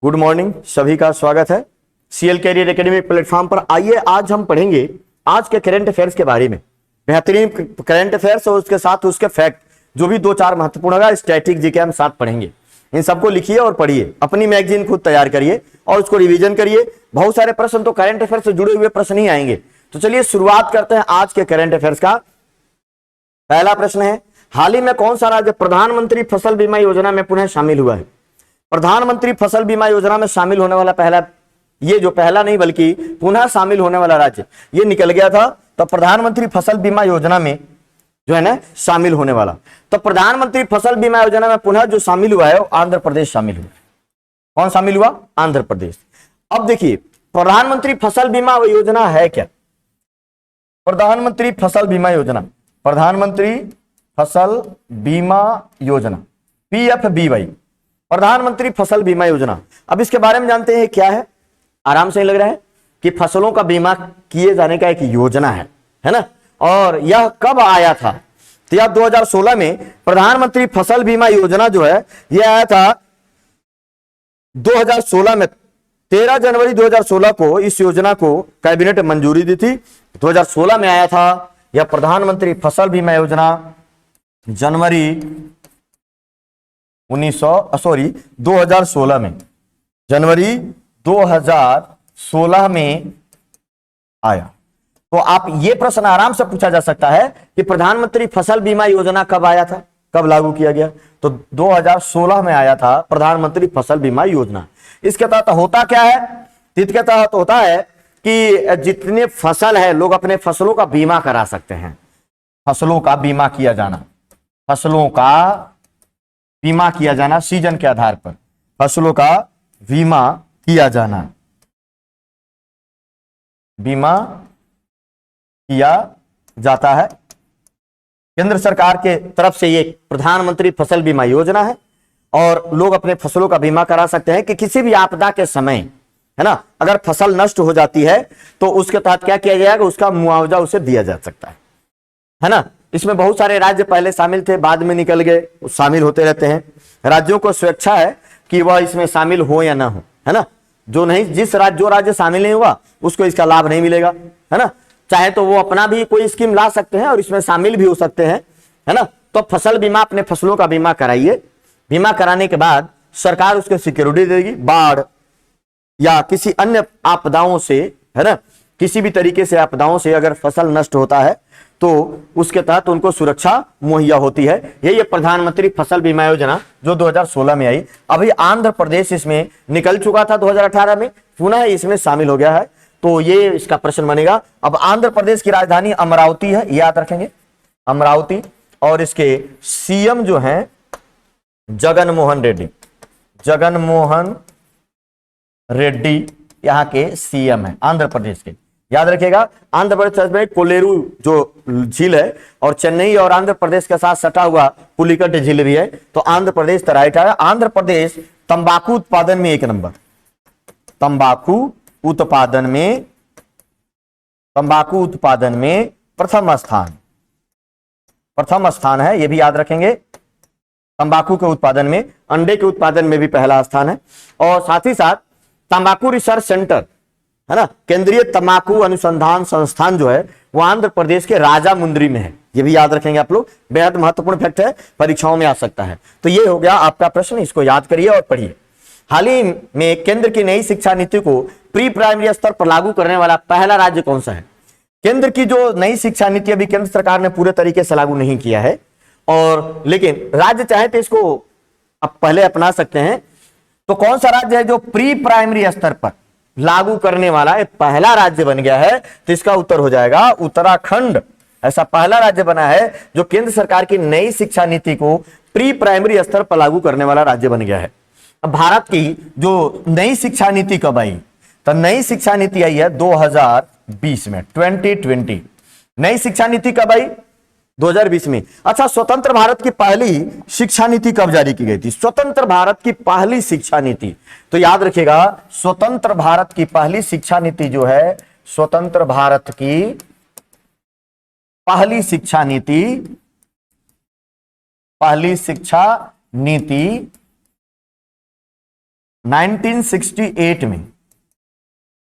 Good morning, सभी का स्वागत है सीएल कैरियर एकेडमी प्लेटफॉर्म पर। आइए आज हम पढ़ेंगे आज के करंट अफेयर्स के बारे में। बेहतरीन करंट अफेयर्स और उसके साथ उसके फैक्ट जो भी दो चार महत्वपूर्ण होगा, स्टैटिक जीके हम साथ पढ़ेंगे। इन सबको लिखिए और पढ़िए, अपनी मैगजीन खुद तैयार करिए और उसको रिवीजन करिए। बहुत सारे प्रश्न तो करंट अफेयर से जुड़े हुए प्रश्न ही आएंगे। तो चलिए शुरुआत करते हैं आज के करंट अफेयर्स का। पहला प्रश्न है, हाल ही में कौन सा राज्य प्रधानमंत्री फसल बीमा योजना में पुनः शामिल हुआ है? प्रधानमंत्री फसल बीमा योजना में शामिल होने वाला पहला, ये जो पहला नहीं बल्कि पुनः शामिल होने वाला राज्य ये निकल गया था। तो प्रधानमंत्री फसल बीमा योजना में जो है ना शामिल होने वाला, तो प्रधानमंत्री फसल बीमा योजना में पुनः जो शामिल हुआ है वो आंध्र प्रदेश शामिल हुआ। कौन शामिल हुआ? आंध्र प्रदेश। अब देखिए प्रधानमंत्री फसल बीमा योजना है क्या? प्रधानमंत्री फसल बीमा योजना, प्रधानमंत्री फसल बीमा योजना PFBY, प्रधानमंत्री फसल बीमा योजना। अब इसके बारे में जानते हैं क्या है। आराम से लग रहा है कि फसलों का बीमा किए जाने का एक योजना है ना। और यह कब आया था? तो यह 2016 में प्रधानमंत्री फसल बीमा योजना जो है यह आया था 2016 में। 13 जनवरी 2016 को इस योजना को कैबिनेट मंजूरी दी थी। 2016 में आया था यह प्रधानमंत्री फसल बीमा योजना। जनवरी 2016 में, जनवरी 2016 में आया। तो आप ये प्रश्न आराम से पूछा जा सकता है कि प्रधानमंत्री फसल बीमा योजना कब आया था, कब लागू किया गया? तो 2016 में आया था प्रधानमंत्री फसल बीमा योजना। इसके तहत होता क्या है? इसके तहत होता है कि जितने फसल है लोग अपने फसलों का बीमा करा सकते हैं। फसलों का बीमा किया जाना, फसलों का बीमा किया जाना सीजन के आधार पर, फसलों का बीमा किया जाना, बीमा किया जाता है। केंद्र सरकार के तरफ से ये प्रधानमंत्री फसल बीमा योजना है और लोग अपने फसलों का बीमा करा सकते हैं कि किसी भी आपदा के समय है ना, अगर फसल नष्ट हो जाती है तो उसके तहत क्या किया जाएगा, उसका मुआवजा उसे दिया जा सकता है ना। इसमें बहुत सारे राज्य पहले शामिल थे, बाद में निकल गए, शामिल होते रहते हैं। राज्यों को स्वेच्छा है कि वह इसमें शामिल हो या ना हो, है ना। जो राज्य शामिल नहीं हुआ उसको इसका लाभ नहीं मिलेगा, है ना। चाहे तो वो अपना भी कोई स्कीम ला सकते हैं और इसमें शामिल भी हो सकते हैं, है ना। तो फसल बीमा, अपने फसलों का बीमा कराइए। बीमा कराने के बाद सरकार उसको सिक्योरिटी देगी। बाढ़ या किसी अन्य आपदाओं से, है ना, किसी भी तरीके से आपदाओं से अगर फसल नष्ट होता है तो उसके तहत उनको सुरक्षा मुहैया होती है। यही प्रधानमंत्री फसल बीमा योजना जो 2016 में आई। अभी आंध्र प्रदेश इसमें निकल चुका था 2018 में, पुनः इसमें शामिल हो गया है। तो ये इसका प्रश्न बनेगा। अब आंध्र प्रदेश की राजधानी अमरावती है, याद रखेंगे, अमरावती। और इसके सीएम जो हैं जगनमोहन रेड्डी, जगनमोहन रेड्डी यहाँ के सीएम है आंध्र प्रदेश के। याद रखिएगा, आंध्र प्रदेश में कोलेरू जो झील है और चेन्नई और आंध्र प्रदेश के साथ सटा हुआ पुलिकट झील भी है। तो आंध्र प्रदेश राइट है। आंध्र प्रदेश तंबाकू उत्पादन में एक नंबर, तंबाकू उत्पादन में प्रथम स्थान है। ये भी याद रखेंगे, तंबाकू के उत्पादन में, अंडे के उत्पादन में भी पहला स्थान है। और साथ ही साथ तंबाकू रिसर्च सेंटर, है ना, केंद्रीय तंबाकू अनुसंधान संस्थान जो है वो आंध्र प्रदेश के राजामुंद्री में है। ये भी याद रखेंगे आप लोग, बेहद महत्वपूर्ण फैक्ट है, परीक्षाओं में आ सकता है। तो ये हो गया आपका प्रश्न, इसको याद करिए और पढ़िए। हाल ही में केंद्र की नई शिक्षा नीति को प्री प्राइमरी स्तर पर लागू करने वाला पहला राज्य कौन सा है? केंद्र की जो नई शिक्षा नीति अभी केंद्र सरकार ने पूरे तरीके से लागू नहीं किया है, और लेकिन राज्य चाहे तो इसको अब पहले अपना सकते हैं। तो कौन सा राज्य है जो प्री प्राइमरी स्तर पर लागू करने वाला पहला राज्य बन गया है? तो इसका उत्तर हो जाएगा उत्तराखंड। ऐसा पहला राज्य बना है जो केंद्र सरकार की नई शिक्षा नीति को प्री प्राइमरी स्तर पर लागू करने वाला राज्य बन गया है। अब भारत की जो नई शिक्षा नीति कब आई? तो नई शिक्षा नीति आई है 2020 में, 2020। नई शिक्षा नीति कब आई? 2020 में। अच्छा, स्वतंत्र भारत की पहली शिक्षा नीति कब जारी की गई थी? स्वतंत्र भारत की पहली शिक्षा नीति, तो याद रखिएगा, स्वतंत्र भारत की पहली शिक्षा नीति जो है, स्वतंत्र भारत की पहली शिक्षा नीति 1968 में,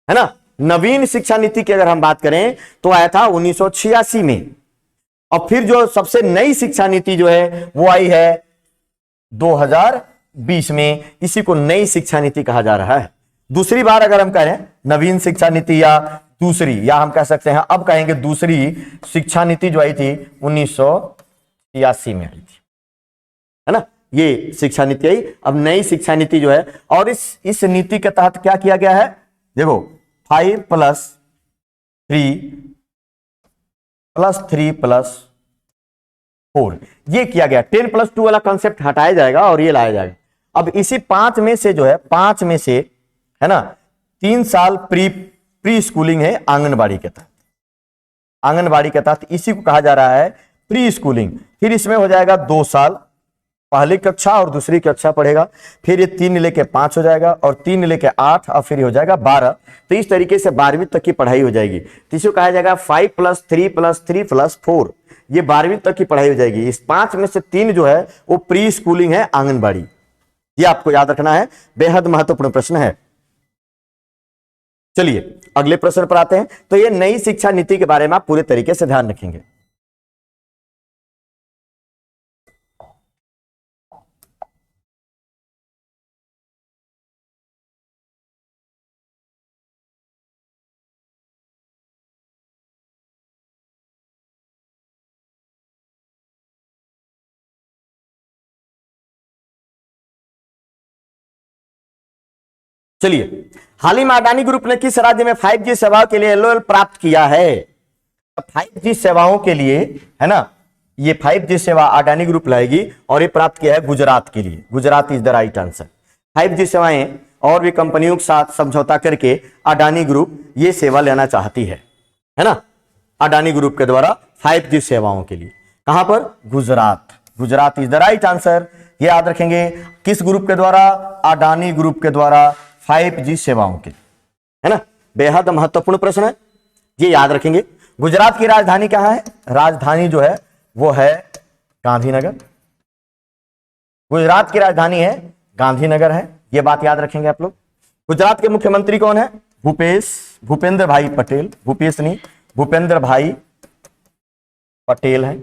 है ना। नवीन शिक्षा नीति की अगर हम बात करें तो आया था 1986 में। और फिर जो सबसे नई शिक्षा नीति जो है वो आई है 2020 में। इसी को नई शिक्षा नीति कहा जा रहा है। दूसरी बार अगर हम कहें नवीन शिक्षा नीति या दूसरी, या हम कह सकते हैं अब कहेंगे दूसरी शिक्षा नीति जो आई थी 1986 में आई थी, है ना। ये शिक्षा नीति आई। अब नई शिक्षा नीति जो है, और इस नीति के तहत क्या किया गया है, देखो 5+3+4 ये किया गया। 10+2 वाला कॉन्सेप्ट हटाया जाएगा और ये लाया जाएगा। अब इसी 5 में से जो है, 5 में से, है ना, 3 साल प्री स्कूलिंग है आंगनबाड़ी के तहत। आंगनबाड़ी के तहत इसी को कहा जा रहा है प्री स्कूलिंग। फिर इसमें हो जाएगा 2 साल, पहली कक्षा और दूसरी कक्षा पढ़ेगा। फिर ये 3 लेके 5 हो जाएगा, और 3 लेके 8, और फिर हो जाएगा 12। तो इस तरीके से 12वीं तक की पढ़ाई हो जाएगी। तो इसको कहा जाएगा 5+3+3+4। ये 12वीं तक की पढ़ाई हो जाएगी। इस 5 में से 3 जो है वो प्री स्कूलिंग है, आंगनबाड़ी। ये आपको याद रखना है, बेहद महत्वपूर्ण प्रश्न है। चलिए अगले प्रश्न पर आते हैं। तो ये नई शिक्षा नीति के बारे में आप पूरे तरीके से ध्यान रखेंगे। चलिए, हाल ही में अडानी ग्रुप ने किस राज्य में 5G सेवाओं के लिए LOL प्राप्त किया है? 5G सेवाओं के लिए, है ना, ये 5G सेवा अडानी ग्रुप लाएगी और ये प्राप्त किया है गुजरात के लिए। Gujarat is the right answer. 5G सेवाएं और भी कंपनियों के साथ समझौता करके अडानी ग्रुप ये सेवा लेना चाहती है ना। अडानी ग्रुप के द्वारा 5G सेवाओं के लिए कहां पर? Gujarat. Gujarat is the right answer. ये याद रखेंगे, किस ग्रुप के द्वारा? अडानी ग्रुप के द्वारा 5G सेवाओं के, है ना। बेहद महत्वपूर्ण प्रश्न है, ये याद रखेंगे। गुजरात की राजधानी कहां है? राजधानी जो है वो है गांधीनगर। गुजरात की राजधानी है गांधीनगर है, ये बात याद रखेंगे आप लोग। गुजरात के मुख्यमंत्री कौन है? भूपेंद्र भाई पटेल। भूपेश नहीं, भूपेंद्र भाई पटेल है।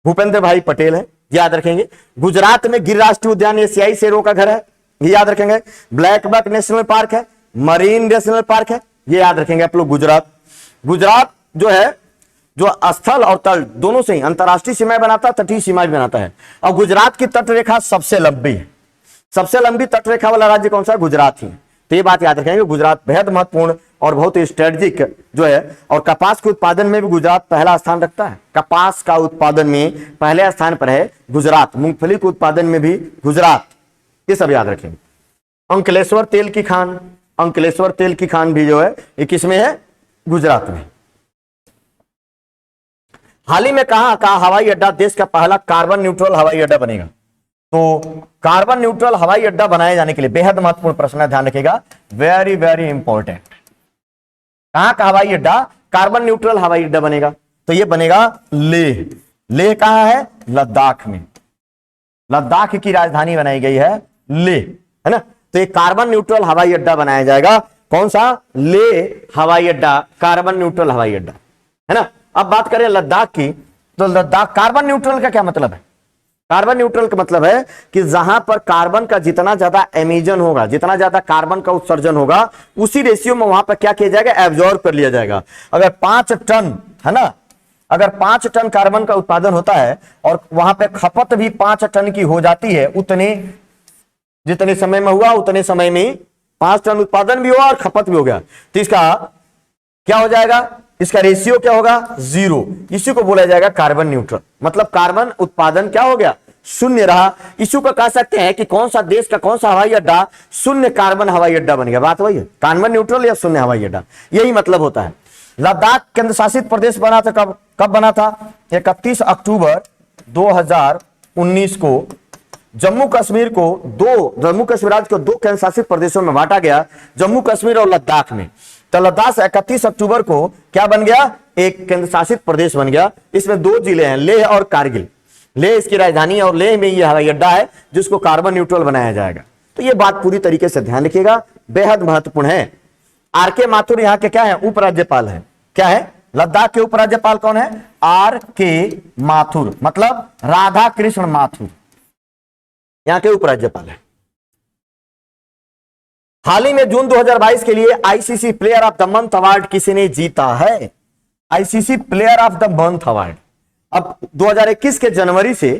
भूपेंद्र भाई पटेल है, याद रखेंगे। गुजरात में गिर राष्ट्रीय उद्यान एशियाई शेरों का घर है, ये याद रखेंगे। ब्लैक बक नेशनल पार्क है, मरीन नेशनल पार्क है, ये याद रखेंगे आप लोग। गुजरात जो है, जो स्थल और तल दोनों से ही अंतरराष्ट्रीय सीमाएं बनाता है, तटीय सीमाएं बनाता है। और गुजरात की तटरेखा सबसे लंबी है। सबसे लंबी तटरेखा वाला राज्य कौन सा है? गुजरात ही। तो ये बात याद रखेंगे, गुजरात बेहद महत्वपूर्ण और बहुत ही स्ट्रेटेजिक जो है। और कपास के उत्पादन में भी गुजरात पहला स्थान रखता है। कपास का उत्पादन में पहले स्थान पर है गुजरात। मूंगफली के उत्पादन में भी गुजरात, ये सब याद रखेंगे। अंकलेश्वर तेल की खान, अंकलेश्वर तेल की खान भी जो है ये किसमें है? गुजरात में। हाल ही में कहा हवाई अड्डा देश का पहला कार्बन न्यूट्रल हवाई अड्डा बनेगा? तो कार्बन न्यूट्रल हवाई अड्डा बनाए जाने के लिए बेहद महत्वपूर्ण प्रश्न है, ध्यान रखिएगा, वेरी वेरी इंपॉर्टेंट। कहां का हवाई अड्डा कार्बन न्यूट्रल हवाई अड्डा बनेगा? तो ये बनेगा लेह। लेह कहां है? लद्दाख में। लद्दाख की राजधानी बनाई गई है लेह, है ना। तो ये कार्बन न्यूट्रल हवाई अड्डा बनाया जाएगा। कौन सा? लेह हवाई अड्डा, कार्बन न्यूट्रल हवाई अड्डा, है ना। अब बात करें लद्दाख की, तो लद्दाख कार्बन न्यूट्रल का क्या मतलब है? कार्बन न्यूट्रल का मतलब है कि जहां पर कार्बन का जितना ज्यादा एमिजन होगा, जितना ज्यादा कार्बन का उत्सर्जन होगा, उसी रेशियो में वहां पर क्या किया जाएगा? एब्जॉर्ब कर लिया जाएगा। अगर 5 टन, है ना, अगर 5 टन कार्बन का उत्पादन होता है और वहां पे खपत भी 5 टन की हो जाती है, उतने जितने समय में हुआ उतने समय में 5 टन उत्पादन भी हुआ और खपत भी हो गया, तो इसका क्या हो जाएगा? इसका रेशियो क्या होगा? 0। इसी को बोला जाएगा कार्बन न्यूट्रल। मतलब कार्बन उत्पादन क्या हो गया? शून्य रहा। इसी को कह सकते हैं कि कौन सा देश का कौन सा हवाई अड्डा शून्य कार्बन हवाई अड्डा बन गया। बात वही है, कार्बन न्यूट्रल या शून्य हवाई अड्डा, यही मतलब होता है। लद्दाख केंद्र शासित प्रदेश बना था कब बना था? 31 अक्टूबर 2019 को जम्मू कश्मीर राज्य को 2 केंद्र शासित प्रदेशों में बांटा गया, जम्मू कश्मीर और लद्दाख में। तो लद्दाख 31 अक्टूबर को क्या बन गया? एक केंद्र शासित प्रदेश बन गया। इसमें 2 जिले हैं, लेह और कारगिल। लेह इसकी राजधानी है और लेह में यह हवाई अड्डा है जिसको कार्बन न्यूट्रल बनाया जाएगा। तो ये बात पूरी तरीके से ध्यान रखिएगा, बेहद महत्वपूर्ण है। आर के माथुर यहाँ के क्या है, उपराज्यपाल है। क्या है, लद्दाख के उपराज्यपाल कौन है, आर के माथुर, मतलब राधा कृष्ण माथुर यहाँ के उपराज्यपाल है। हाल ही में जून 2022 के लिए ICC player of the month award किसी ने जीता है, ICC player of the month award. अब 2021 के जनवरी से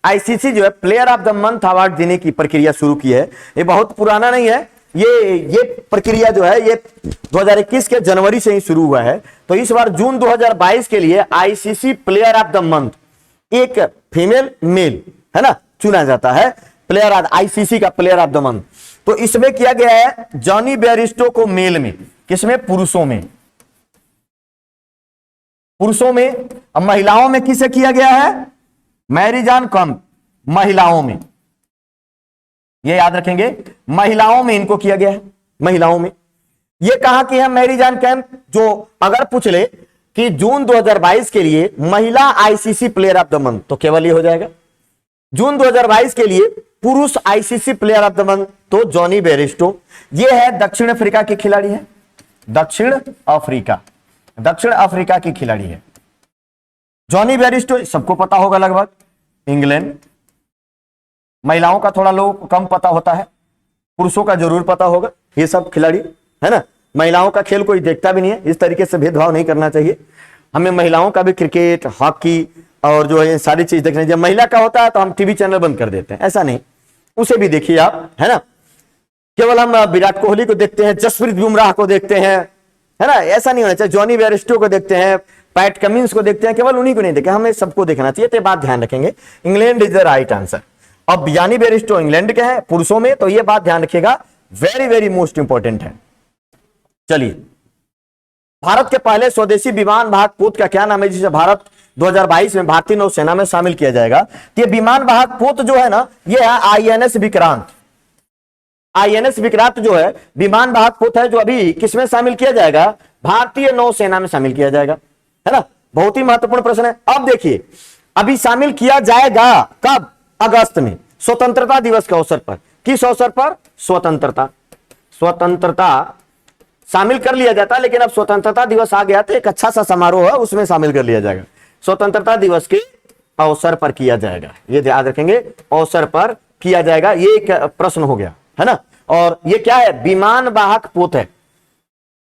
आईसीसी जो है player of the month award देने की प्रक्रिया शुरू की है। ये बहुत पुराना नहीं है, ये प्रक्रिया जो है ये 2021 के जनवरी से ही शुरू हुआ है। तो इस बार जून 2022 के लिए ICC player of the month एक फीमेल मेल है ना चुना जाता है, प्लेयर ऑफ आईसीसी का प्लेयर ऑफ द मंथ। तो इसमें किया गया है जॉनी बेयरस्टो को मेल में, किसमें, पुरुषों में, पुरुषों में। अब महिलाओं में किसे किया गया है, मैरीजान कम्प, महिलाओं में, ये याद रखेंगे, महिलाओं में इनको किया गया है, महिलाओं में। ये कहां की है मैरीजान कैंप, जो अगर पूछ ले कि जून 2022 के लिए महिला ICC player of the month तो केवल ये हो जाएगा। जून 2022 के लिए पुरुष ICC player of the month तो जॉनी बेयरस्टो, ये है दक्षिण अफ्रीका की खिलाड़ी है, दक्षिण अफ्रीका की खिलाड़ी है जॉनी बेयरस्टो, सबको पता होगा लगभग, इंग्लैंड। महिलाओं का थोड़ा लोग कम पता होता है, पुरुषों का जरूर पता होगा, ये सब खिलाड़ी है ना। महिलाओं का खेल कोई देखता भी नहीं है, इस तरीके से भेदभाव नहीं करना चाहिए हमें। महिलाओं का भी क्रिकेट, हॉकी और जो है सारी चीज देखना, जब महिला का होता है तो हम टीवी चैनल बंद कर देते हैं, ऐसा नहीं, उसे भी देखिए आप, है ना। केवल हम विराट कोहली को देखते हैं, जसप्रीत बुमराह को देखते हैं, है ना, ऐसा नहीं होना चाहिए। जॉनी बेयरस्टो को देखते हैं, पैट कमिंस को देखते हैं, केवल उन्हीं को नहीं देखें, हमें सबको देखना चाहिए। तो बात ध्यान रखेंगे, England is the right answer. अब जॉनी बेयरस्टो इंग्लैंड के हैं पुरुषों में, तो ये बात ध्यान रखिएगा, वेरी वेरी मोस्ट इंपॉर्टेंट है। चलिए, भारत के पहले स्वदेशी विमान वाहक पोत का क्या नाम है जिसे भारत 2022 में भारतीय नौसेना में शामिल किया जाएगा। तो ये विमान वाहक पोत जो है ना, ये है आईएनएस विक्रांत। आईएनएस विक्रांत जो है विमान वाहक पोत है, जो अभी किसमें शामिल किया जाएगा, भारतीय नौसेना में शामिल किया जाएगा, है ना। बहुत ही महत्वपूर्ण प्रश्न है। अब देखिए, अभी शामिल किया जाएगा कब, अगस्त में, स्वतंत्रता दिवस के अवसर पर। किस अवसर पर, स्वतंत्रता शामिल कर लिया जाता है, लेकिन अब स्वतंत्रता दिवस आ गया तो एक अच्छा सा समारोह है, उसमें शामिल कर लिया जाएगा। स्वतंत्रता दिवस के अवसर पर किया जाएगा, ये ध्यान रखेंगे, अवसर पर किया जाएगा, ये एक प्रश्न हो गया, है ना। और ये क्या है, विमान वाहक पोत है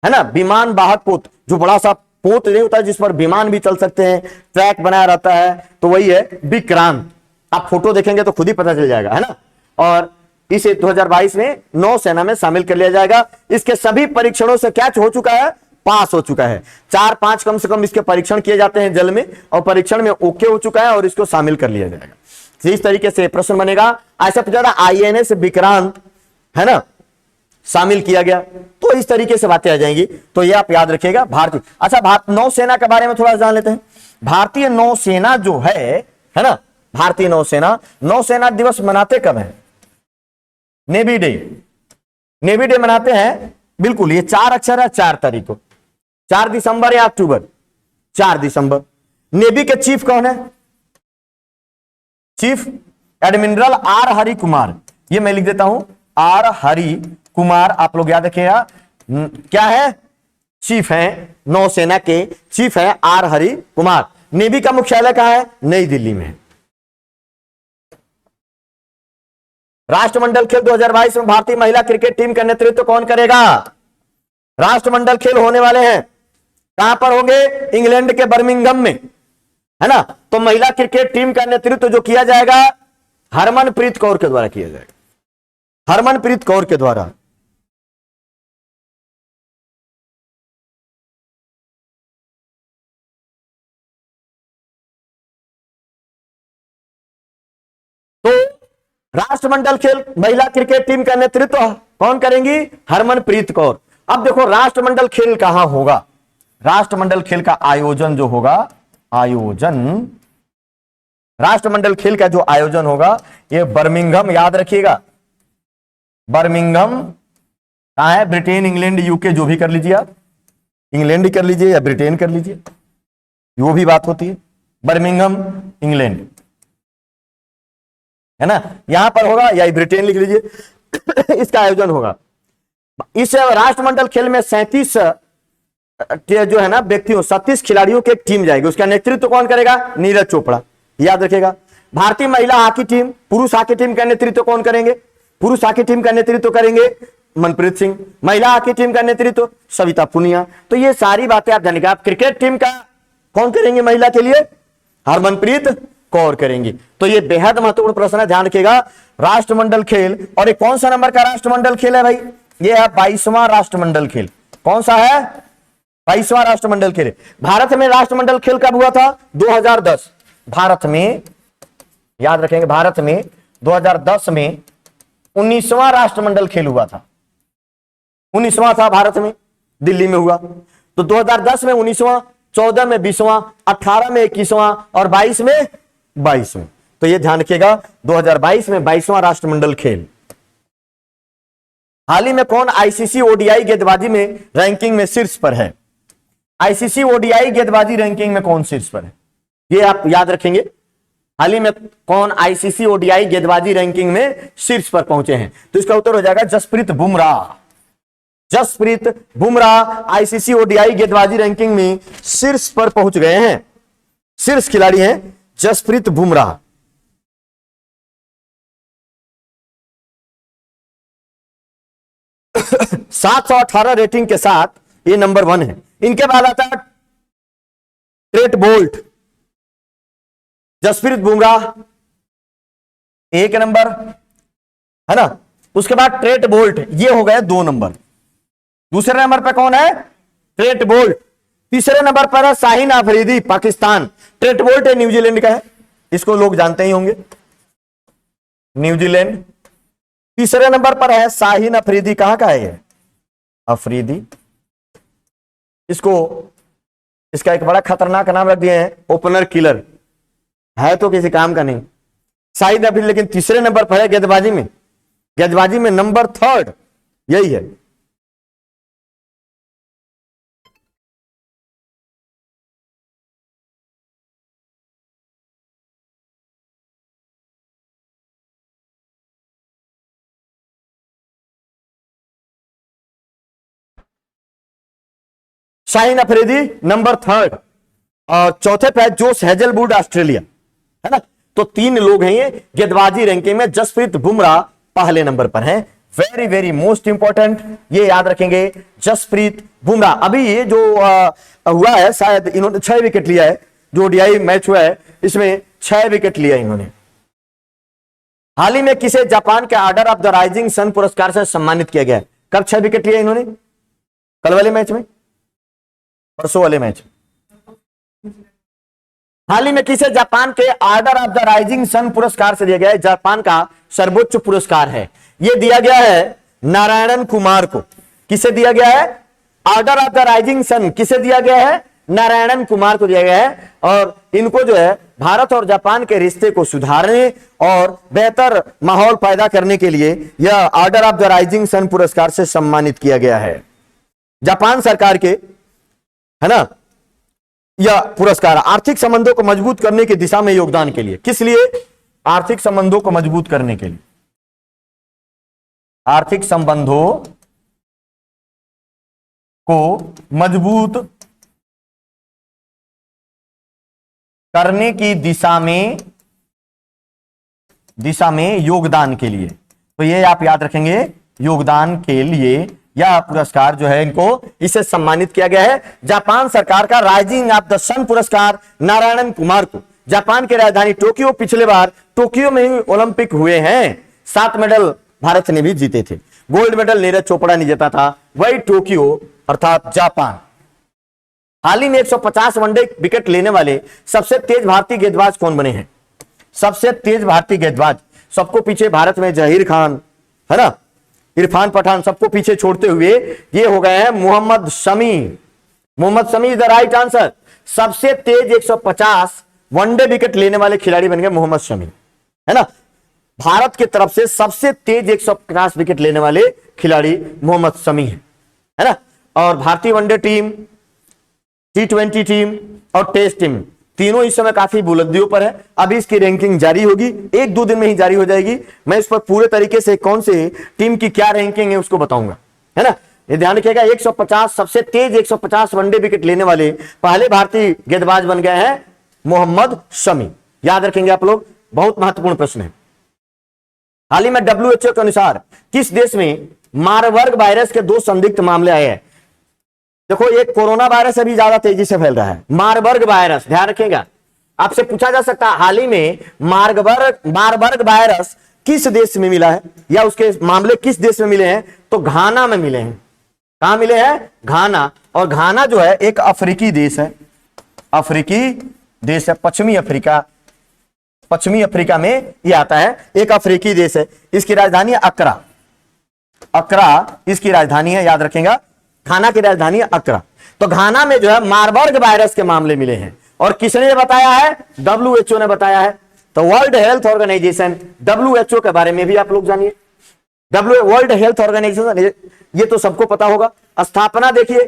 ना, विमान वाहक पोत, जो बड़ा सा पोत नहीं होता जिस पर विमान भी चल सकते हैं, ट्रैक बनाया रहता है, तो वही है विक्रांत। आप फोटो देखेंगे तो खुद ही पता चल जाएगा, है ना। और इसे 2022 में नौसेना में शामिल कर लिया जाएगा। इसके सभी परीक्षणों से क्या हो चुका है, पास हो चुका है। 4-5 कम से कम इसके परीक्षण किए जाते हैं जल में, और परीक्षण में ओके हो चुका है, और इसको शामिल कर लिया जाएगा। इस तरीके से प्रश्न बनेगा। ऐसा पूछा था आईएनएस विक्रांत, है ना, शामिल किया गया, तो इस तरीके से बातें आ जाएंगी, तो ये आप याद रखिएगा। भारतीय, अच्छा, भारत नौसेना के बारे में थोड़ा जान लेते हैं। भारतीय नौसेना जो है ना, भारतीय नौसेना दिवस मनाते कब है, नेवी डे मनाते हैं, बिल्कुल, ये 4 अक्षर है, 4 तारीख को, 4 दिसंबर या अक्टूबर, 4 दिसंबर। नेवी के चीफ कौन है, chief admiral R Hari Kumar, ये मैं लिख देता हूं, आर हरि कुमार, आप लोग याद रखिएगा, क्या है, चीफ है, नौसेना के चीफ है आर हरि कुमार। नेवी का मुख्यालय कहां है, नई दिल्ली में। राष्ट्रमंडल खेल 2022 में भारतीय महिला क्रिकेट टीम का नेतृत्व कौन करेगा, राष्ट्रमंडल खेल होने वाले हैं, कहां पर होंगे, इंग्लैंड के बर्मिंघम में, है ना। तो महिला क्रिकेट टीम का नेतृत्व जो किया जाएगा, हरमनप्रीत कौर के द्वारा किया जाएगा, हरमनप्रीत कौर के द्वारा। तो राष्ट्रमंडल खेल महिला क्रिकेट टीम का नेतृत्व कौन करेंगी, हरमनप्रीत कौर। अब देखो राष्ट्रमंडल खेल कहां होगा, राष्ट्रमंडल खेल का आयोजन जो होगा, राष्ट्रमंडल खेल का जो आयोजन होगा, ये बर्मिंघम, याद रखिएगा, बर्मिंघम कहां है, ब्रिटेन, इंग्लैंड, यूके, जो भी कर लीजिए आप, इंग्लैंड कर लीजिए या ब्रिटेन कर लीजिए, वो भी बात होती है, बर्मिंघम इंग्लैंड, है ना, यहां पर होगा, या ब्रिटेन लिख लीजिए इसका आयोजन होगा। इस राष्ट्रमंडल खेल में 37 जो है ना व्यक्तियों 37 खिलाड़ियों की एक टीम जाएगी। उसका नेतृत्व कौन करेगा? नीरज चोपड़ा, याद रखेगा। भारतीय महिला हॉकी टीम, पुरुष हॉकी टीम का नेतृत्व कौन करेंगे? पुरुष हॉकी टीम का नेतृत्व करेंगे मनप्रीत सिंह। महिला हॉकी टीम का नेतृत्व सविता पुनिया। तो ये सारी बातें आप जानेंगे। आप क्रिकेट टीम का कौन करेंगे महिला के लिए? हरमनप्रीत कौर करेंगी। तो ये बेहद महत्वपूर्ण प्रश्न है, ध्यान रखिएगा। राष्ट्रमंडल खेल, और ये कौन सा नंबर का राष्ट्रमंडल खेल है भाई? ये है 22वां राष्ट्रमंडल खेल। कौन सा है? 22वां राष्ट्रमंडल खेल। भारत में राष्ट्रमंडल खेल कब हुआ था? 2010। भारत में, याद रखेंगे, भारत में 2010 में 19वां राष्ट्रमंडल खेल हुआ था। 19वां था भारत में, दिल्ली में हुआ। तो 2010 में 19वां, 14 में 20वां, 18 में 21वां और 22 में 22वें। तो ये ध्यान रखिएगा, 2022 में 22वां राष्ट्रमंडल खेल। हाल ही में कौन आईसीसी ओडीआई गेंदबाजी में रैंकिंग में शीर्ष पर है? आईसीसी ओडीआई गेंदबाजी रैंकिंग में कौन शीर्ष पर है? ये आप याद रखेंगे। हाल ही में कौन आईसीसी ओडीआई गेंदबाजी रैंकिंग में शीर्ष पर पहुंचे हैं? तो इसका उत्तर हो जाएगा जसप्रीत बुमराह। जसप्रीत बुमराह आईसीसी ओडीआई गेंदबाजी रैंकिंग में शीर्ष पर पहुंच गए हैं। शीर्ष खिलाड़ी हैं जसप्रीत बुमराह। सात 718 रेटिंग के साथ ये नंबर 1 है। इनके बाद आता है Trent Boult. Jasprit Bumrah 1 number, है ना। उसके बाद ट्रेट बोल्ट, ये हो गए 2 नंबर। दूसरे नंबर पर कौन है? Trent bolt. तीसरे नंबर पर है शाहीन अफरीदी, पाकिस्तान। ट्रेट बोल्ट है न्यूजीलैंड का है, इसको लोग जानते ही होंगे, न्यूजीलैंड। तीसरे नंबर पर है शाहीन अफरीदी। कहां का है ये? अफरीदी। इसका एक बड़ा खतरनाक नाम रख दिए हैं, ओपनर किलर। है तो किसी काम का नहीं शाहिद अफरीदी, लेकिन तीसरे नंबर पर है गेंदबाजी में। गेंदबाजी में नंबर 3 यही है। शाहीन अफरीदी नंबर 3 और चौथे पे जोश हेजलवुड, ऑस्ट्रेलिया, है ना। तो 3 लोग हैं ये गेंदबाजी रैंकिंग में। जसप्रीत बुमराह पहले नंबर पर हैं। वेरी वेरी मोस्ट इंपॉर्टेंट, ये याद रखेंगे, जसप्रीत बुमराह। अभी ये जो हुआ है, शायद इन्होंने 6 विकेट लिया है। जो ओडीआई मैच हुआ है इसमें 6 विकेट लिया इन्होंने। हाल ही में किसे जापान के Order of the Rising Sun पुरस्कार से सम्मानित किया गया है? कब 6 विकेट लिया इन्होंने? कल वाले मैच में, परसों वाले मैच। हाल ही में किसे जापान के Order of the Rising Sun पुरस्कार से दिया गया है? जापान का सर्वोच्च पुरस्कार है, यह दिया गया है नारायणन कुमार को। किसे दिया गया है? Order of the Rising Sun किसे दिया गया है? नारायणन कुमार को दिया गया है। और इनको जो है भारत और जापान के रिश्ते को सुधारने और बेहतर माहौल पैदा करने के लिए यह Order of the Rising Sun पुरस्कार से सम्मानित किया गया है। जापान सरकार के, है ना, यह पुरस्कार आर्थिक संबंधों को मजबूत करने की दिशा में योगदान के लिए। किस लिए? आर्थिक संबंधों को मजबूत करने के लिए। आर्थिक संबंधों को मजबूत करने की दिशा में योगदान के लिए। तो ये आप याद रखेंगे, योगदान के लिए यह पुरस्कार जो है इनको इसे सम्मानित किया गया है। जापान सरकार का राइजिंग ऑफ द सन पुरस्कार नारायणन कुमार को। जापान की राजधानी टोक्यो, पिछले बार टोक्यो में ही ओलंपिक हुए हैं। 7 मेडल भारत ने भी जीते थे। गोल्ड मेडल नीरज चोपड़ा ने जीता था, वही टोक्यो अर्थात जापान। हाल ही में 150 वनडे विकेट लेने वाले सबसे तेज भारतीय गेंदबाज कौन बने हैं? सबसे तेज भारतीय गेंदबाज, सबको पीछे भारत में जहीर खान, है ना, इरफान पठान, सबको पीछे छोड़ते हुए ये हो गए हैं Mohammed Shami. Mohammed Shami is the right answer. सबसे तेज 150 वनडे विकेट लेने वाले खिलाड़ी बन गए मोहम्मद शमी, है ना। भारत की तरफ से सबसे तेज 150 विकेट लेने वाले खिलाड़ी मोहम्मद शमी है ना। और भारतीय वनडे टीम, T20 टीम और टेस्ट टीम तीनों इस समय काफी बुलंदियों पर है। अभी इसकी रैंकिंग जारी होगी, एक दो दिन में ही जारी हो जाएगी। मैं इस पर पूरे तरीके से कौन से टीम की क्या रैंकिंग है उसको बताऊंगा, है ना। ये ध्यान रखिएगा, 150 सबसे तेज 150 वनडे विकेट लेने वाले पहले भारतीय गेंदबाज बन गए हैं मोहम्मद शमी। याद रखेंगे आप लोग, बहुत महत्वपूर्ण प्रश्न है। हाल ही में WHO के अनुसार किस देश में मारबर्ग वायरस के 2 संदिग्ध मामले आए हैं। देखो, ये कोरोना वायरस अभी ज्यादा तेजी से फैल रहा है, मारबर्ग वायरस, ध्यान रखिएगा। आपसे पूछा जा सकता है हाल ही में मारबर्ग वायरस किस देश में मिला है, या उसके मामले किस देश में मिले हैं, तो घाना में मिले हैं। कहां मिले हैं? घाना। और घाना जो है एक अफ्रीकी देश है, अफ्रीकी देश है, पश्चिमी अफ्रीका में यह आता है, एक अफ्रीकी देश है। इसकी राजधानी अकरा, इसकी राजधानी है, याद रखेगा। घाना की राजधानी है अकरा। तो घाना में जो है मारबर्ग वायरस के मामले मिले हैं, और किसने बताया है? WHO ने बताया है। तो वर्ल्ड हेल्थ ऑर्गेनाइजेशन, WHO के बारे में भी आप लोग जानिए। वर्ल्ड हेल्थ ऑर्गेनाइजेशन, ये तो सबको पता होगा। स्थापना देखिए,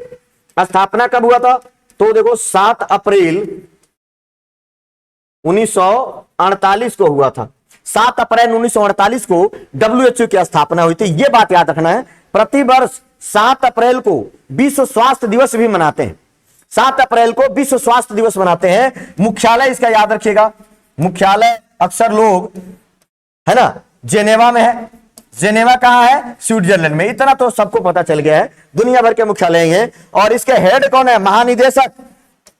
स्थापना कब हुआ था? तो देखो 7 अप्रैल 1948 को हुआ था। 7 अप्रैल 1948 को WHO की स्थापना हुई थी। यह बात याद रखना है। प्रतिवर्ष 7 अप्रैल को विश्व स्वास्थ्य दिवस भी मनाते हैं। 7 अप्रैल को विश्व स्वास्थ्य दिवस मनाते हैं। मुख्यालय इसका याद रखिएगा, मुख्यालय अक्सर लोग, है ना, जेनेवा में है। जेनेवा कहां है? स्विट्जरलैंड में। इतना तो सबको पता चल गया है, दुनिया भर के मुख्यालय हैं। और इसके हेड कौन है? महानिदेशक।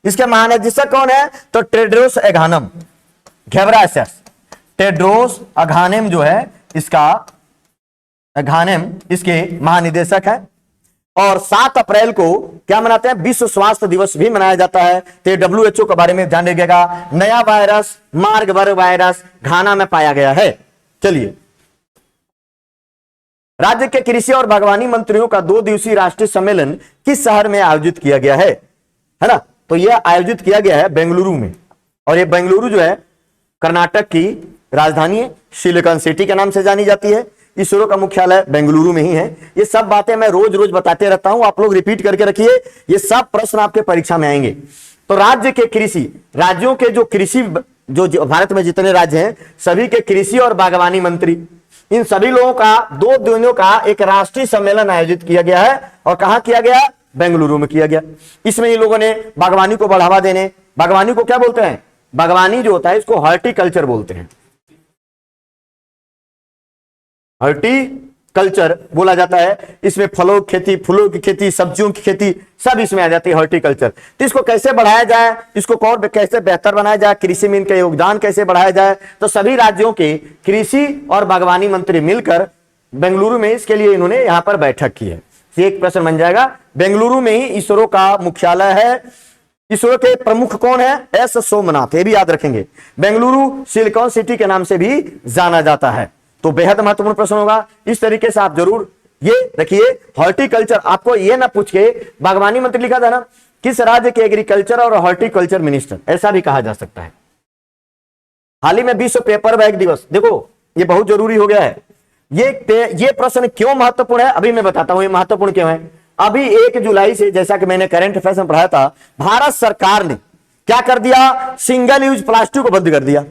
इसके महानिदेशक कौन है? तो टेड्रोस एघानम घेब्रेयेसस। टेड्रोस अघानेम जो है इसका, अघानेम इसके महानिदेशक है। और 7 अप्रैल को क्या मनाते हैं? विश्व स्वास्थ्य दिवस भी मनाया जाता है। तो WHO के बारे में ध्यान रखिएगा। नया वायरस मारबर्ग वायरस घाना में पाया गया है। चलिए, राज्य के कृषि और बागवानी मंत्रियों का 2 दिवसीय राष्ट्रीय सम्मेलन किस शहर में आयोजित किया गया है ना? तो यह आयोजित किया गया है बेंगलुरु में। और यह बेंगलुरु जो है कर्नाटक की राजधानी है, सिलिकॉन सिटी के नाम से जानी जाती है। इसरो का मुख्यालय बेंगलुरु में ही है। ये सब बातें मैं रोज रोज बताते रहता हूं, आप लोग रिपीट करके रखिए, ये सब प्रश्न आपके परीक्षा में आएंगे। तो राज्य के कृषि, राज्यों के जो कृषि, जो भारत में जितने राज्य हैं सभी के कृषि और बागवानी मंत्री, इन सभी लोगों का 2 दिनों का एक राष्ट्रीय सम्मेलन आयोजित किया गया है। और कहां किया गया? बेंगलुरु में किया गया। इसमें इन लोगों ने बागवानी को बढ़ावा देने, बागवानी को क्या बोलते हैं? बागवानी जो होता है इसको हॉर्टिकल्चर बोलते हैं, हॉर्टिकल्चर बोला जाता है। इसमें फलों की खेती, फूलों की खेती, सब्जियों की खेती सब इसमें आ जाती है, हॉर्टिकल्चर। तो इसको कैसे बढ़ाया जाए, इसको और कैसे बेहतर बनाया जाए, कृषि में इनका योगदान कैसे बढ़ाया जाए, तो सभी राज्यों के कृषि और बागवानी मंत्री मिलकर बेंगलुरु में इसके लिए इन्होंने यहां पर बैठक की है। एक प्रश्न बन जाएगा, बेंगलुरु में ही इसरो का मुख्यालय है। इसरो के प्रमुख कौन है? एस सोमनाथ। ये भी याद रखेंगे, बेंगलुरु सिलिकॉन सिटी के नाम से भी जाना जाता है। तो बेहद महत्वपूर्ण प्रश्न होगा, इस तरीके से आप जरूर ये रखिए। हॉर्टिकल्चर, आपको ये ना पूछ के बागवानी मंत्री लिखा था ना, किस राज्य के एग्रीकल्चर और हॉर्टिकल्चर मिनिस्टर, ऐसा भी कहा जा सकता है। हाल ही में विश्व पेपर बैग दिवस, देखो ये बहुत जरूरी हो गया है। ये प्रश्न क्यों महत्वपूर्ण है अभी मैं बताता हूं, ये महत्वपूर्ण क्यों है। अभी 1 जुलाई से, जैसा कि मैंने करंट अफेयर्स में पढ़ाया था, भारत सरकार ने क्या कर दिया? सिंगल यूज प्लास्टिक को बंद कर दिया।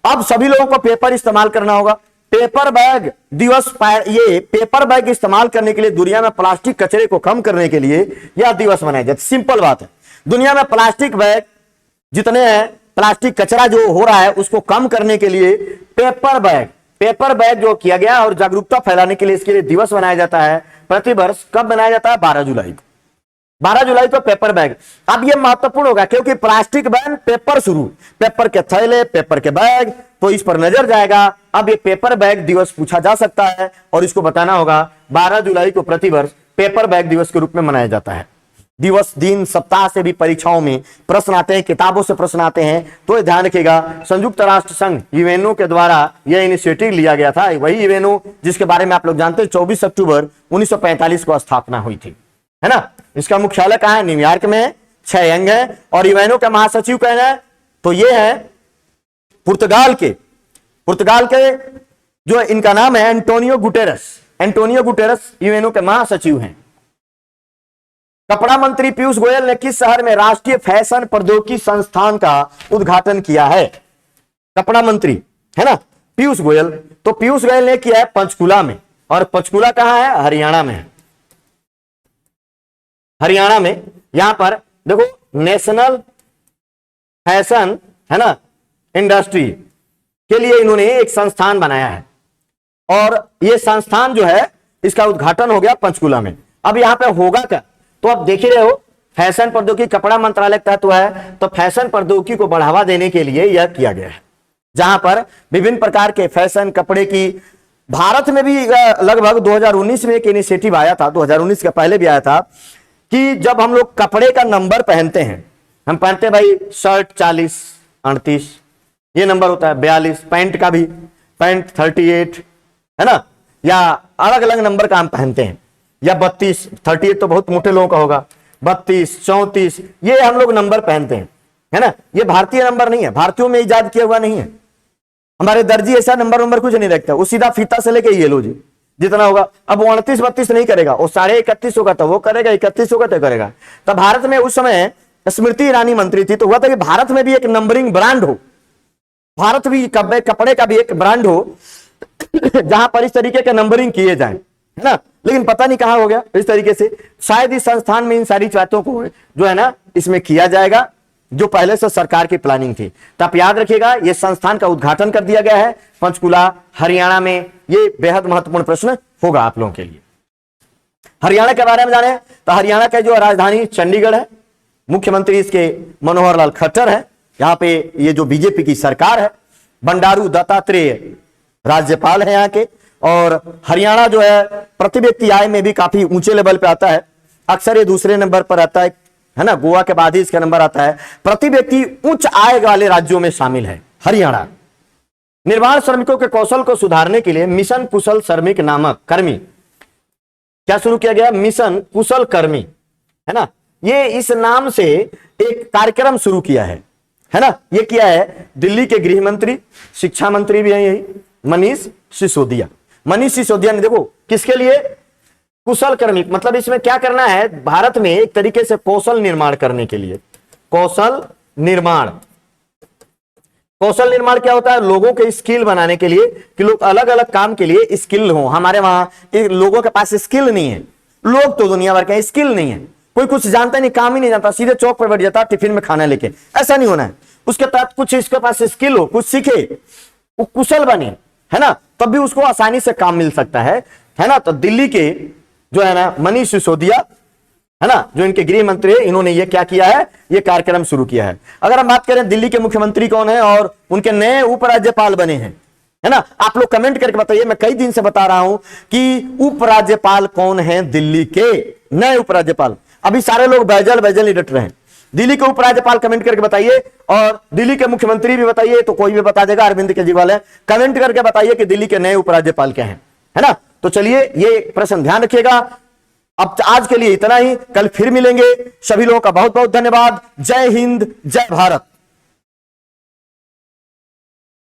अब सभी लोगों को पेपर इस्तेमाल करना होगा। पेपर बैग दिवस, ये पेपर बैग इस्तेमाल करने के लिए, दुनिया में प्लास्टिक कचरे को कम करने के लिए यह दिवस मनाया जाता है। सिंपल बात है, दुनिया में प्लास्टिक बैग जितने हैं, प्लास्टिक कचरा जो हो रहा है उसको कम करने के लिए पेपर बैग जो किया गया और जागरूकता फैलाने के लिए इसके लिए दिवस मनाया जाता है प्रतिवर्ष। कब मनाया जाता है? 12 जुलाई को। 12 जुलाई को पेपर बैग। अब ये महत्वपूर्ण होगा क्योंकि प्लास्टिक बैन, पेपर शुरू, पेपर के थैले, पेपर के बैग, तो इस पर नजर जाएगा। अब ये पेपर बैग दिवस पूछा जा सकता है और इसको बताना होगा। 12 जुलाई को प्रतिवर्ष पेपर बैग दिवस के रूप में मनाया जाता है। दिवस, दिन, सप्ताह से भी परीक्षाओं में प्रश्न आते हैं, किताबों से प्रश्न आते हैं, तो ध्यान रखिएगा। संयुक्त राष्ट्र संघ यूएनओ के द्वारा यह इनिशिएटिव लिया गया था, वही यूएनओ जिसके बारे में आप लोग जानते हैं 24 अक्टूबर 1945 को स्थापना हुई थी, है ना। इसका मुख्यालय कहां है? न्यूयॉर्क में है। 6 अंग है। और यूएनओ के महासचिव कौन है? तो ये है पुर्तगाल के जो इनका नाम है एंटोनियो गुटेरस यूएनओ के महासचिव हैं। कपड़ा मंत्री पीयूष गोयल ने किस शहर में राष्ट्रीय फैशन प्रौद्योगिकी संस्थान का उद्घाटन किया है? कपड़ा मंत्री है ना पीयूष गोयल, तो पीयूष गोयल ने किया है पंचकुला में, और पंचकुला कहां है? हरियाणा में है। हरियाणा में यहां पर देखो नेशनल फैशन है ना इंडस्ट्री के लिए इन्होंने एक संस्थान बनाया है, और यह संस्थान जो है इसका उद्घाटन हो गया पंचकुला में। अब यहां पे होगा क्या? तो आप देख ही रहे हो, फैशन प्रौद्योगिकी कपड़ा मंत्रालय के तहत हुआ है, तो फैशन प्रौद्योगिकी को बढ़ावा देने के लिए यह किया गया है, जहां पर विभिन्न प्रकार के फैशन कपड़े की भारत में भी लगभग 2019 में एक इनिशिएटिव आया था, 2019 के पहले भी आया था, कि जब हम लोग कपड़े का नंबर पहनते हैं, हम पहनते भाई शर्ट 40, 38 ये नंबर होता है, 42 पैंट का भी, पैंट 38 है ना, या अलग अलग नंबर का हम पहनते हैं, या 32, 38 तो बहुत मोटे लोगों का होगा, 32, 34 ये हम लोग नंबर पहनते हैं, है ना। ये भारतीय नंबर नहीं है, भारतीयों में इजाद किया हुआ नहीं है। हमारे दर्जी ऐसा नंबर कुछ नहीं रखता, वो सीधा फीता से लेके ये लो जी जितना होगा। अब वो 29, 32 नहीं करेगा, वो 31.5 होगा तो वो करेगा, 31 होगा तो करेगा। तो भारत में उस समय स्मृति ईरानी मंत्री थी, तो हुआ था कि भारत में भी एक नंबरिंग ब्रांड हो, भारत भी कपड़े का भी एक ब्रांड हो जहां पर इस तरीके के नंबरिंग किए जाए, है ना। लेकिन पता नहीं कहां हो गया इस तरीके से। शायद इस संस्थान में इन सारी बातों को जो है ना इसमें किया जाएगा, जो पहले से सरकार की प्लानिंग थी। तो आप याद रखिएगा, यह संस्थान का उद्घाटन कर दिया गया है पंचकुला हरियाणा में। ये बेहद महत्वपूर्ण प्रश्न होगा आप लोगों के लिए। हरियाणा के बारे में जाने तो हरियाणा का जो राजधानी चंडीगढ़ है, मुख्यमंत्री इसके मनोहर लाल खट्टर है। यहां पे ये जो बीजेपी की सरकार है, बंडारू दत्तात्रेय राज्यपाल है यहाँ के। और हरियाणा जो है प्रति व्यक्ति आय में भी काफी ऊंचे लेवल पे आता है, अक्सर ये दूसरे नंबर पर आता है ना, गोवा के बाद ही इसका नंबर आता है। प्रति व्यक्ति उच्च आय वाले राज्यों में शामिल है हरियाणा। निर्माण श्रमिकों के कौशल को सुधारने के लिए मिशन कुशल श्रमिक नामक कर्मी क्या शुरू किया गया? मिशन कुशल कर्मी, है ना। ये इस नाम से एक कार्यक्रम शुरू किया है ना। ये किया है दिल्ली के गृह मंत्री, शिक्षा मंत्री भी है यही, मनीष सिसोदिया। मनीष सिसोदिया ने देखो किसके लिए? कुशल कर्मी, मतलब इसमें क्या करना है, भारत में एक तरीके से कौशल निर्माण करने के लिए। कौशल निर्माण क्या होता है? लोगों के स्किल बनाने के लिए, कि लोग अलग अलग काम के लिए स्किल हो। हमारे वहां लोगों के पास स्किल नहीं है, लोग तो दुनिया भर के स्किल नहीं है, कोई कुछ जानता नहीं, काम ही नहीं जानता, सीधे चौक पर बैठ जाता टिफिन में खाना लेके। ऐसा नहीं होना है, उसके तहत कुछ इसके पास स्किल हो, कुछ सीखे, वो कुशल बने, है ना, तब भी उसको आसानी से काम मिल सकता है ना। तो दिल्ली के जो है ना मनीष सिसोदिया, है ना, जो इनके गृह मंत्री है, इन्होंने ये क्या किया है, ये कार्यक्रम शुरू किया है। अगर हम बात करें दिल्ली के मुख्यमंत्री कौन है और उनके नए उपराज्यपाल बने हैं, है ना, आप लोग कमेंट करके बताइए। मैं कई दिन से बता रहा हूं कि उपराज्यपाल कौन है दिल्ली के नए उपराज्यपाल। अभी सारे लोग बैजल ही डट रहे हैं। दिल्ली के उपराज्यपाल कमेंट करके बताइए, और दिल्ली के मुख्यमंत्री भी बताइए, तो कोई भी बता देगा, अरविंद केजरीवाल है। कमेंट करके बताइए कि दिल्ली के नए उपराज्यपाल क्या हैं, है ना। तो चलिए ये प्रश्न ध्यान रखिएगा। अब आज के लिए इतना ही, कल फिर मिलेंगे। सभी लोगों का बहुत बहुत धन्यवाद। जय हिंद, जय भारत।